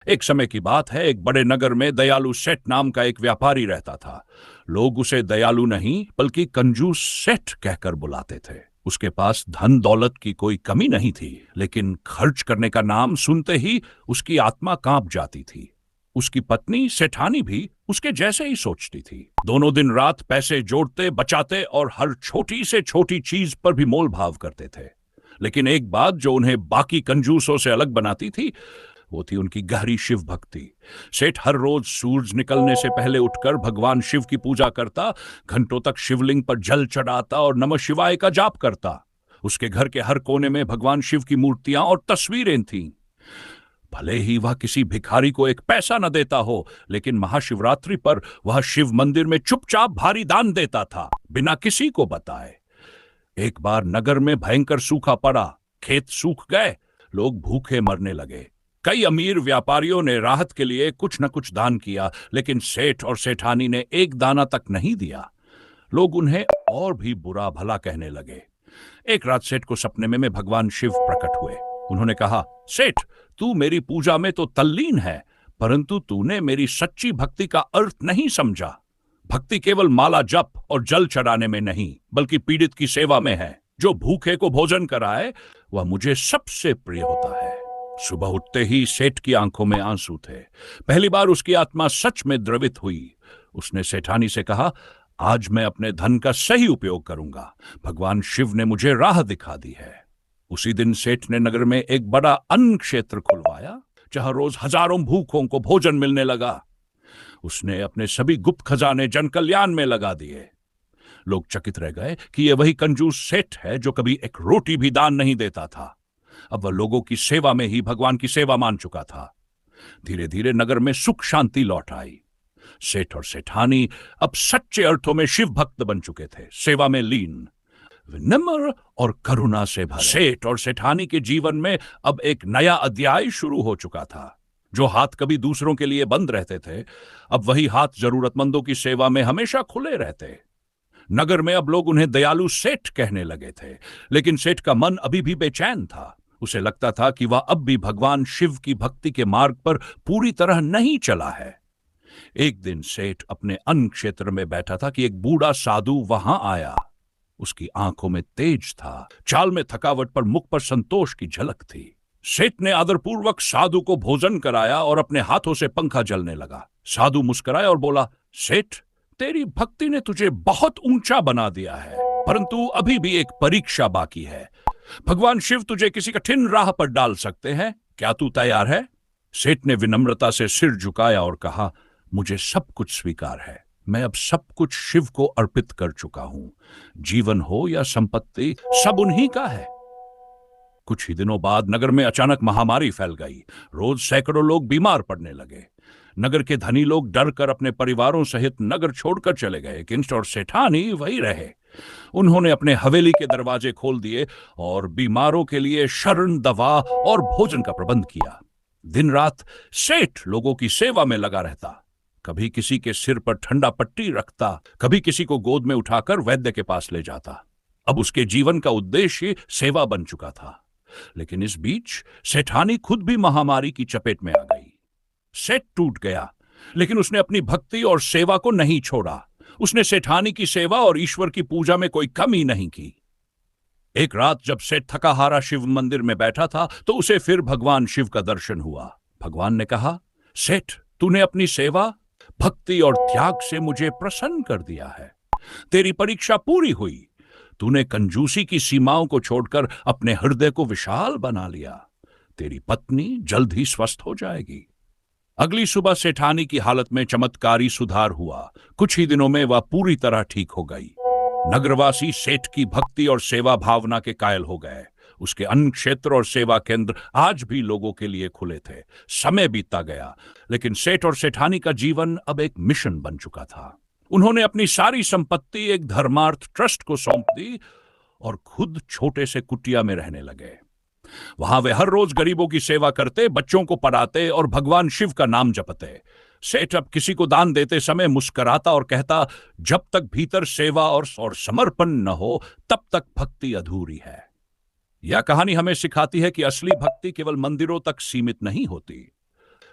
एक समय की बात है, एक बड़े नगर में दयालु सेठ नाम का एक व्यापारी रहता था। लोग उसे दयालु नहीं बल्कि कंजूस सेठ कहकर बुलाते थे। उसके पास धन दौलत की कोई कमी नहीं थी, लेकिन खर्च करने का नाम सुनते ही उसकी आत्मा कांप जाती थी। उसकी पत्नी सेठानी भी उसके जैसे ही सोचती थी। दोनों दिन रात पैसे जोड़ते बचाते और हर छोटी से छोटी चीज पर भी मोल भाव करते थे। लेकिन एक बात जो उन्हें बाकी कंजूसों से अलग बनाती थी, वो थी उनकी गहरी शिव भक्ति। सेठ हर रोज सूरज निकलने से पहले उठकर भगवान शिव की पूजा करता, घंटों तक शिवलिंग पर जल चढ़ाता और नमः शिवाय का जाप करता। उसके घर के हर कोने में भगवान शिव की मूर्तियां और तस्वीरें थीं। भले ही वह किसी भिखारी को एक पैसा न देता हो, लेकिन महाशिवरात्रि पर वह शिव मंदिर में चुपचाप भारी दान देता था, बिना किसी को बताए। एक बार नगर में भयंकर सूखा पड़ा, खेत सूख गए, लोग भूखे मरने लगे। कई अमीर व्यापारियों ने राहत के लिए कुछ न कुछ दान किया, लेकिन सेठ और सेठानी ने एक दाना तक नहीं दिया। लोग उन्हें और भी बुरा भला कहने लगे। एक रात सेठ को सपने में भगवान शिव प्रकट हुए। उन्होंने कहा, सेठ, तू मेरी पूजा में तो तल्लीन है, परंतु तूने मेरी सच्ची भक्ति का अर्थ नहीं समझा। भक्ति केवल माला जप और जल चढ़ाने में नहीं, बल्कि पीड़ित की सेवा में है। जो भूखे को भोजन कराए, वह मुझे सबसे प्रिय होता है। सुबह उठते ही सेठ की आंखों में आंसू थे। पहली बार उसकी आत्मा सच में द्रवित हुई। उसने सेठानी से कहा, आज मैं अपने धन का सही उपयोग करूंगा। भगवान शिव ने मुझे राह दिखा दी है। उसी दिन सेठ ने नगर में एक बड़ा अन्न क्षेत्र खुलवाया, जहां रोज हजारों भूखों को भोजन मिलने लगा। उसने अपने सभी गुप्त खजाने जन कल्याण में लगा दिए। लोग चकित रह गए कि यह वही कंजूस सेठ है जो कभी एक रोटी भी दान नहीं देता था। अब वह लोगों की सेवा में ही भगवान की सेवा मान चुका था। धीरे धीरे नगर में सुख शांति लौट आई। सेठ और सेठानी अब सच्चे अर्थों में शिव भक्त बन चुके थे, सेवा में लीन, विनम्र और करुणा से भरे। सेठ और सेठानी के जीवन में अब एक नया अध्याय शुरू हो चुका था। जो हाथ कभी दूसरों के लिए बंद रहते थे, अब वही हाथ जरूरतमंदों की सेवा में हमेशा खुले रहते। नगर में अब लोग उन्हें दयालु सेठ कहने लगे थे, लेकिन सेठ का मन अभी भी बेचैन था। उसे लगता था कि वह अब भी भगवान शिव की भक्ति के मार्ग पर पूरी तरह नहीं चला है। एक दिन सेठ अपने अन्न क्षेत्र में बैठा था कि एक बूढ़ा साधु वहां आया। उसकी आंखों में तेज था, चाल में थकावट पर मुख पर संतोष की झलक थी। सेठ ने आदरपूर्वक साधु को भोजन कराया और अपने हाथों से पंखा जलने लगा। साधु मुस्कुराया और बोला, सेठ, तेरी भक्ति ने तुझे बहुत ऊंचा बना दिया है, परंतु अभी भी एक परीक्षा बाकी है। भगवान शिव तुझे किसी कठिन राह पर डाल सकते हैं। क्या तू तैयार है? सेठ ने विनम्रता से सिर झुकाया और कहा, मुझे सब कुछ स्वीकार है। मैं अब सब कुछ शिव को अर्पित कर चुका हूं। जीवन हो या संपत्ति, सब उन्हीं का है। कुछ ही दिनों बाद नगर में अचानक महामारी फैल गई। रोज सैकड़ों लोग बीमार पड़ने लगे। नगर के धनी लोग डर कर अपने परिवारों सहित नगर छोड़कर चले गए। किंच और सेठानी वही रहे। उन्होंने अपने हवेली के दरवाजे खोल दिए और बीमारों के लिए शरण, दवा और भोजन का प्रबंध किया। दिन रात सेठ लोगों की सेवा में लगा रहता। कभी किसी के सिर पर ठंडा पट्टी रखता, कभी किसी को गोद में उठाकर वैद्य के पास ले जाता। अब उसके जीवन का उद्देश्य सेवा बन चुका था। लेकिन इस बीच सेठानी खुद भी महामारी की चपेट में आ गई। सेठ टूट गया, लेकिन उसने अपनी भक्ति और सेवा को नहीं छोड़ा। उसने सेठानी की सेवा और ईश्वर की पूजा में कोई कमी नहीं की। एक रात जब सेठ थका हारा शिव मंदिर में बैठा था, तो उसे फिर भगवान शिव का दर्शन हुआ। भगवान ने कहा, सेठ, तूने अपनी सेवा, भक्ति और त्याग से मुझे प्रसन्न कर दिया है। तेरी परीक्षा पूरी हुई। तूने कंजूसी की सीमाओं को छोड़कर अपने हृदय को विशाल बना लिया। तेरी पत्नी जल्द ही स्वस्थ हो जाएगी। अगली सुबह सेठानी की हालत में चमत्कारी सुधार हुआ। कुछ ही दिनों में वह पूरी तरह ठीक हो गई। नगरवासी सेठ की भक्ति और सेवा भावना के कायल हो गए। उसके अन्न क्षेत्र और सेवा केंद्र आज भी लोगों के लिए खुले थे। समय बीतता गया, लेकिन सेठ और सेठानी का जीवन अब एक मिशन बन चुका था। उन्होंने अपनी सारी संपत्ति एक धर्मार्थ ट्रस्ट को सौंप दी और खुद छोटे से कुटिया में रहने लगे। वहां वे हर रोज गरीबों की सेवा करते, बच्चों को पढ़ाते और भगवान शिव का नाम जपते। सेठ अब किसी को दान देते समय मुस्कुराता और कहता, जब तक भीतर सेवा और समर्पण न हो, तब तक भक्ति अधूरी है। यह कहानी हमें सिखाती है कि असली भक्ति केवल मंदिरों तक सीमित नहीं होती,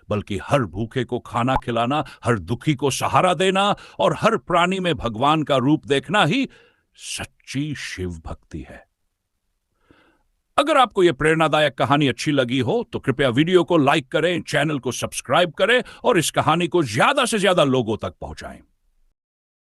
बल्कि हर भूखे को खाना खिलाना, हर दुखी को सहारा देना और हर प्राणी में भगवान का रूप देखना ही सच्ची शिव भक्ति है। अगर आपको यह प्रेरणादायक कहानी अच्छी लगी हो तो कृपया वीडियो को लाइक करें, चैनल को सब्सक्राइब करें और इस कहानी को ज्यादा से ज्यादा लोगों तक पहुंचाएं।